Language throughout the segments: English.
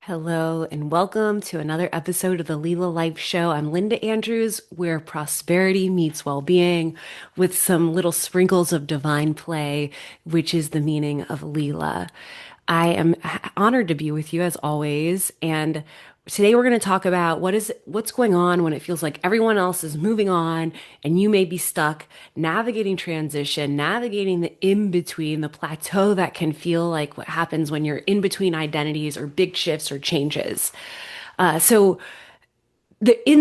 Hello, and welcome to another episode of the Leela Life Show. I'm Linda Andrews, where prosperity meets well being with some little sprinkles of divine play, which is the meaning of Leela. I am honored to be with you as always. And today we're going to talk about what's going on when it feels like everyone else is moving on and you may be stuck navigating transition, navigating the in between, the plateau that can feel like what happens when you're in between identities or big shifts or changes. In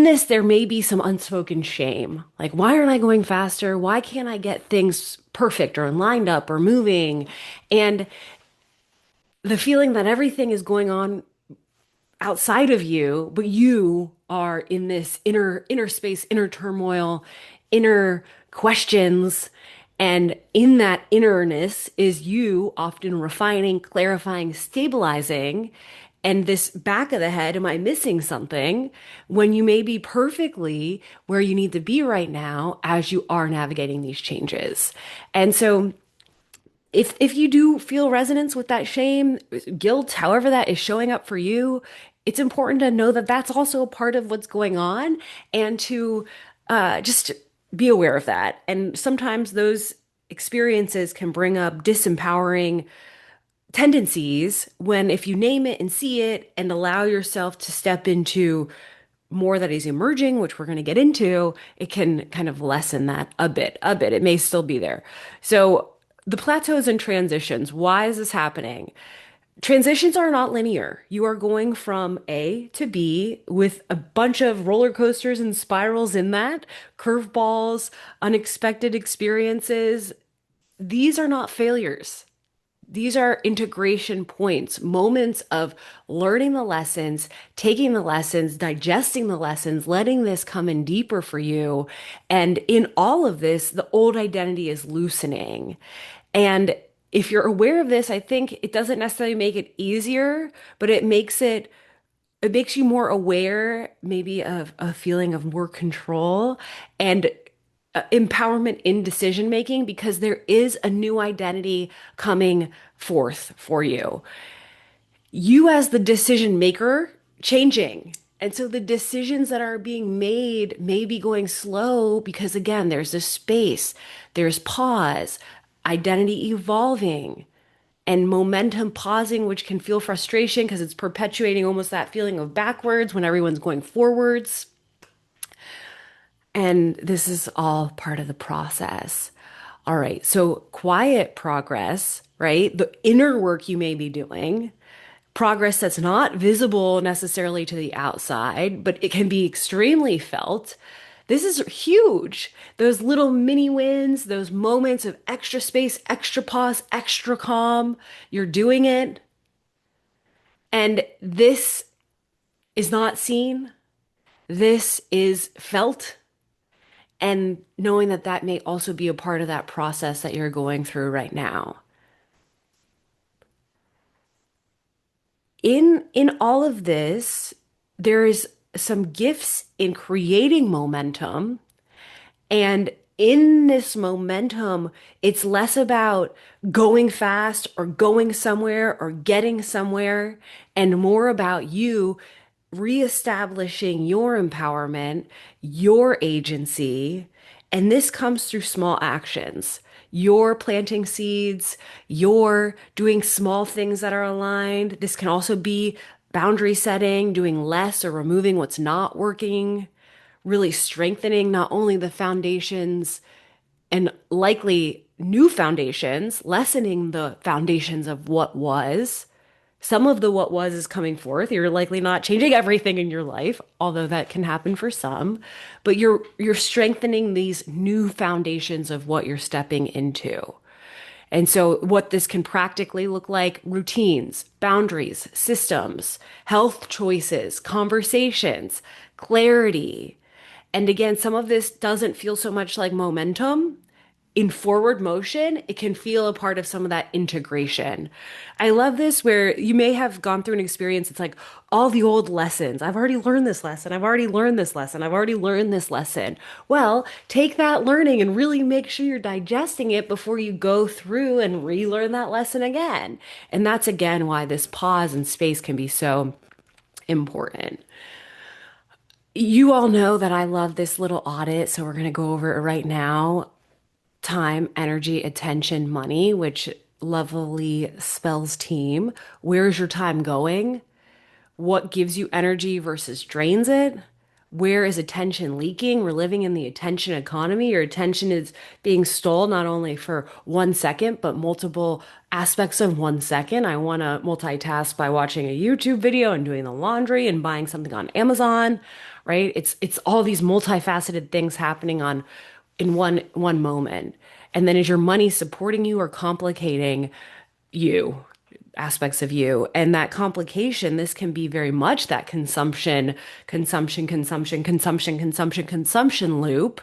this, there may be some unspoken shame. Like, why aren't I going faster? Why can't I get things perfect or lined up or moving? And the feeling that everything is going on outside of you, but you are in this inner space, inner turmoil, inner questions. And in that innerness is you often refining, clarifying, stabilizing. And this back of the head, am I missing something? When you may be perfectly where you need to be right now as you are navigating these changes. And so if you do feel resonance with that shame, guilt, however that is showing up for you, it's important to know that that's also a part of what's going on and to just be aware of that. And sometimes those experiences can bring up disempowering tendencies when if you name it and see it and allow yourself to step into more that is emerging, which we're going to get into, it can kind of lessen that a bit. It may still be there. So the plateaus and transitions, why is this happening? Transitions are not linear. You are going from A to B with a bunch of roller coasters and spirals in that, curveballs, unexpected experiences. These are not failures. These are integration points, moments of learning the lessons, taking the lessons, digesting the lessons, letting this come in deeper for you. And in all of this, the old identity is loosening. And if you're aware of this, I think it doesn't necessarily make it easier, but it makes you more aware, maybe of a feeling of more control and empowerment in decision making because there is a new identity coming forth for you. You, as the decision maker, changing. And so the decisions that are being made may be going slow because, again, there's this space, there's pause, identity evolving, and momentum pausing, which can feel frustration because it's perpetuating almost that feeling of backwards when everyone's going forwards. And this is all part of the process. All right. So, quiet progress, right? The inner work you may be doing, progress that's not visible necessarily to the outside, but it can be extremely felt. This is huge. Those little mini wins, those moments of extra space, extra pause, extra calm, you're doing it. And this is not seen. This is felt. And knowing that that may also be a part of that process that you're going through right now. In all of this, there is some gifts in creating momentum. And in this momentum, it's less about going fast or going somewhere or getting somewhere, and more about you reestablishing your empowerment, your agency. And this comes through small actions. You're planting seeds, you're doing small things that are aligned. This can also be boundary setting, doing less or removing what's not working, really strengthening not only the foundations and likely new foundations, lessening the foundations of what was. Some of the what was is coming forth. You're likely not changing everything in your life, although that can happen for some, but you're strengthening these new foundations of what you're stepping into. And so what this can practically look like routines, boundaries, systems, health choices, conversations, clarity. And again, some of this doesn't feel so much like momentum. In forward motion, it can feel a part of some of that integration. I love this where you may have gone through an experience. It's like all the old lessons. I've already learned this lesson. I've already learned this lesson. I've already learned this lesson. Well, take that learning and really make sure you're digesting it before you go through and relearn that lesson again. And that's again why this pause and space can be so important. You all know that I love this little audit, so we're going to go over it right now. Time, energy, attention, money, which lovely spells team. Where's your time going? What gives you energy versus drains it? Where is attention leaking? We're living in the attention economy. Your attention is being stole not only for 1 second, but multiple aspects of 1 second. I want to multitask by watching a YouTube video and doing the laundry and buying something on Amazon, right? It's all these multifaceted things happening on in one moment. And then is your money supporting you or complicating you, aspects of you? And that complication, this can be very much that consumption loop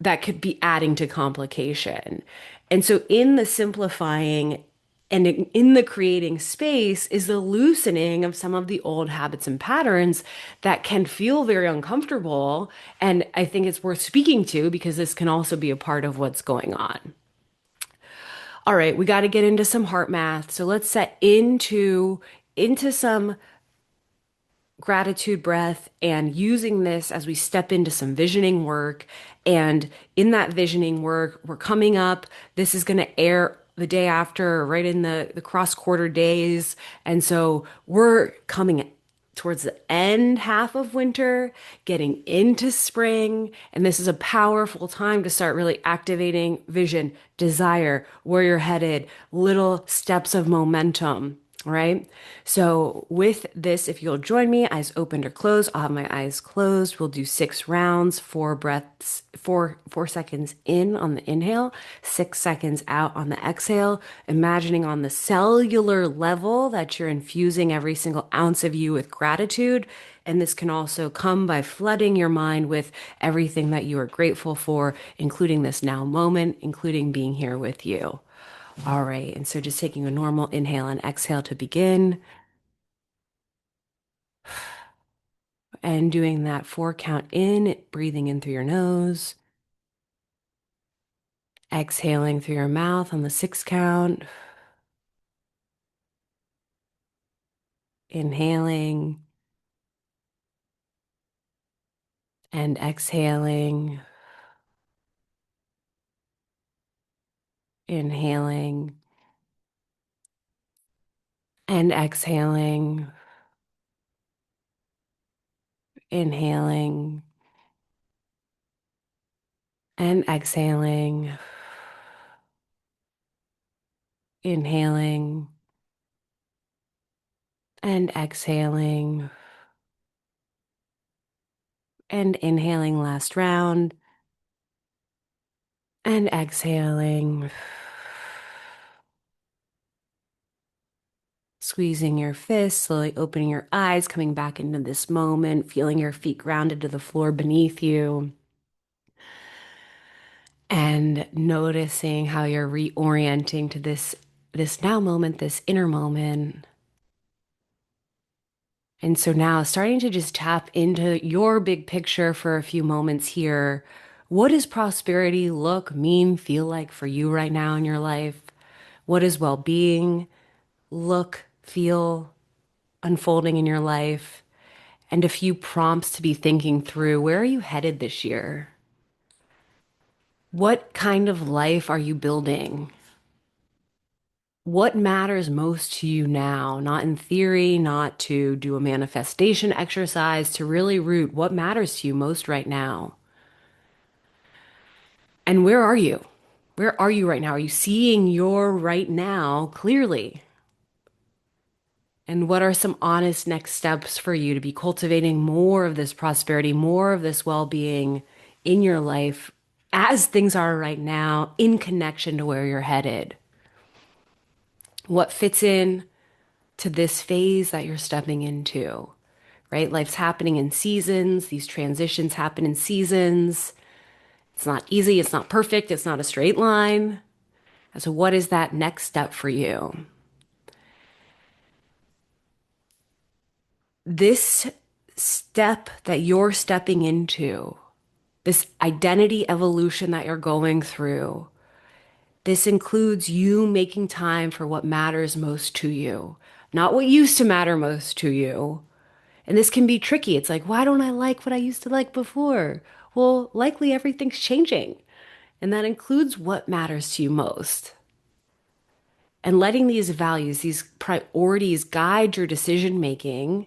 that could be adding to complication. And so, in the simplifying and in the creating space is the loosening of some of the old habits and patterns that can feel very uncomfortable. And I think it's worth speaking to because this can also be a part of what's going on. All right, we got to get into some heart math. So let's set into some gratitude breath and using this as we step into some visioning work. And in that visioning work, we're coming up. This is going to air the day after, right in the cross quarter days. And so we're coming towards the end half of winter, getting into spring. And this is a powerful time to start really activating vision, desire, where you're headed, little steps of momentum. Right. So with this, if you'll join me, eyes open or closed, I'll have my eyes closed. We'll do 6 rounds, 4 breaths, 4 seconds in on the inhale, 6 seconds out on the exhale, imagining on the cellular level that you're infusing every single ounce of you with gratitude. And this can also come by flooding your mind with everything that you are grateful for, including this now moment, including being here with you. All right, and so just taking a normal inhale and exhale to begin, and doing that 4 count in, breathing in through your nose, exhaling through your mouth on the 6 count, inhaling and exhaling, inhaling and exhaling, inhaling and exhaling, inhaling and exhaling, and inhaling last round, and exhaling. Squeezing your fists, slowly opening your eyes, coming back into this moment, feeling your feet grounded to the floor beneath you, and noticing how you're reorienting to this now moment, this inner moment. And so now starting to just tap into your big picture for a few moments here. What does prosperity look, mean, feel like for you right now in your life? What does well-being look, feel, unfolding in your life? And a few prompts to be thinking through. Where are you headed this year? What kind of life are you building? What matters most to you now? Not in theory, not to do a manifestation exercise, to really root what matters to you most right now. And where are you? Where are you right now? Are you seeing your right now clearly? And what are some honest next steps for you to be cultivating more of this prosperity, more of this well-being in your life as things are right now in connection to where you're headed? What fits in to this phase that you're stepping into, right? Life's happening in seasons. These transitions happen in seasons. It's not easy. It's not perfect. It's not a straight line. And so what is that next step for you? This step that you're stepping into, this identity evolution that you're going through, this includes you making time for what matters most to you, not what used to matter most to you. And this can be tricky. It's like, why don't I like what I used to like before? Well, likely everything's changing. And that includes what matters to you most. And letting these values, these priorities guide your decision making,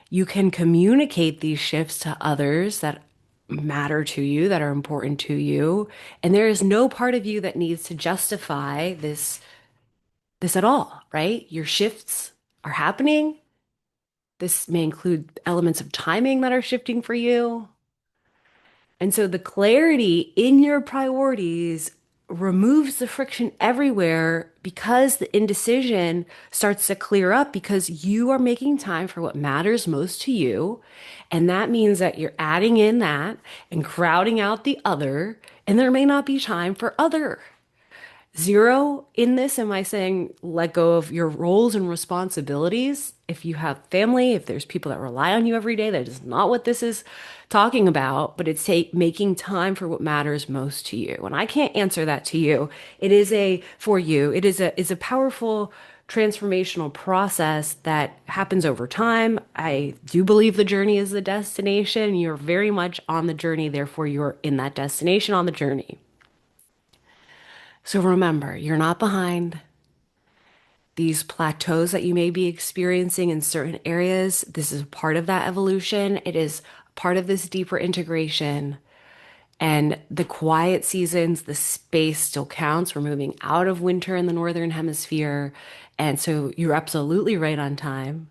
you can communicate these shifts to others that matter to you, that are important to you. And there is no part of you that needs to justify this at all, right? Your shifts are happening. This may include elements of timing that are shifting for you. And so the clarity in your priorities removes the friction everywhere because the indecision starts to clear up because you are making time for what matters most to you. And that means that you're adding in that and crowding out the other, and there may not be time for other. Zero in this, am I saying let go of your roles and responsibilities? If you have family, if there's people that rely on you every day, that is not what this is talking about, but it's making time for what matters most to you. And I can't answer that to you. It is a for you. It is a powerful transformational process that happens over time. I do believe the journey is the destination. You're very much on the journey, therefore you're in that destination on the journey. So remember, you're not behind. These plateaus that you may be experiencing in certain areas, this is part of that evolution. It is part of this deeper integration. And the quiet seasons, the space still counts. We're moving out of winter in the northern hemisphere. And so you're absolutely right on time.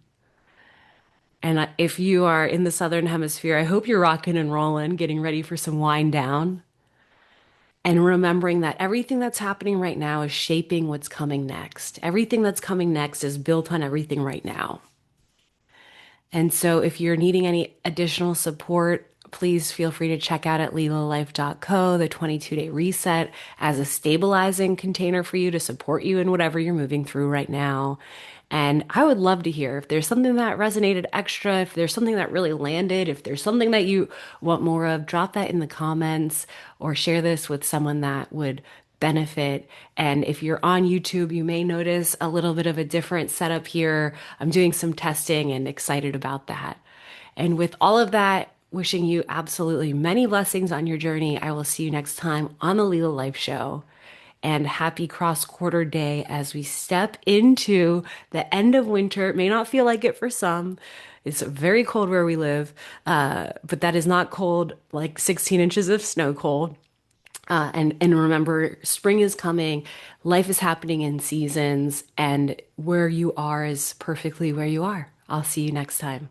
And if you are in the southern hemisphere, I hope you're rocking and rolling, getting ready for some wind down. And remembering that everything that's happening right now is shaping what's coming next. Everything that's coming next is built on everything right now. And so if you're needing any additional support, please feel free to check out at lilalife.co, the 22-day reset as a stabilizing container for you to support you in whatever you're moving through right now. And I would love to hear if there's something that resonated extra, if there's something that really landed, if there's something that you want more of, drop that in the comments or share this with someone that would benefit. And if you're on YouTube, you may notice a little bit of a different setup here. I'm doing some testing and excited about that. And with all of that, wishing you absolutely many blessings on your journey. I will see you next time on the Leela Life Show. And happy cross quarter day as we step into the end of winter. It may not feel like it for some. It's very cold where we live, but that is not cold like 16 inches of snow cold. And remember, spring is coming. Life is happening in seasons, and where you are is perfectly where you are. I'll see you next time.